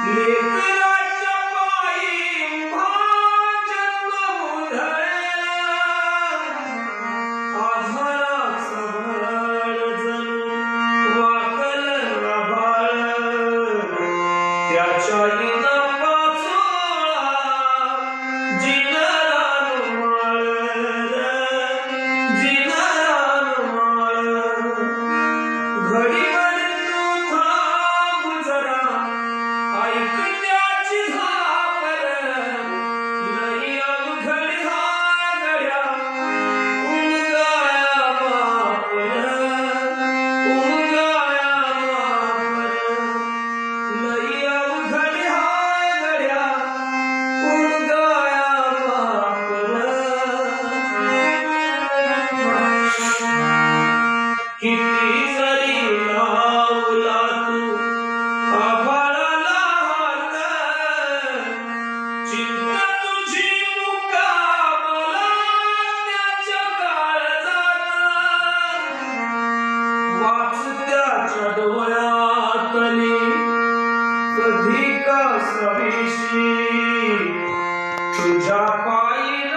लेकराच्या पायी भाजंग उधळला, आधाराचा भळ जणू वाकलं आभाळ, त्याच्या इनापाचोळा जिनरान माळलं, जिनरान माळलं. घडीभर तू थांब जरा, ऐक त्याची झापर, लई अवघड हा गड्या उमगाया मापर, उमगाया मापर. लई अवघड हा गड्या उमगाया मापर. किती जरी लावला तू आभाळाला हात, चिंता तुझी मुक्कामाला त्याच्या काळजात. वाच त्याच्या डोळ्यातली कधी का सविशी, तुझ्या पायी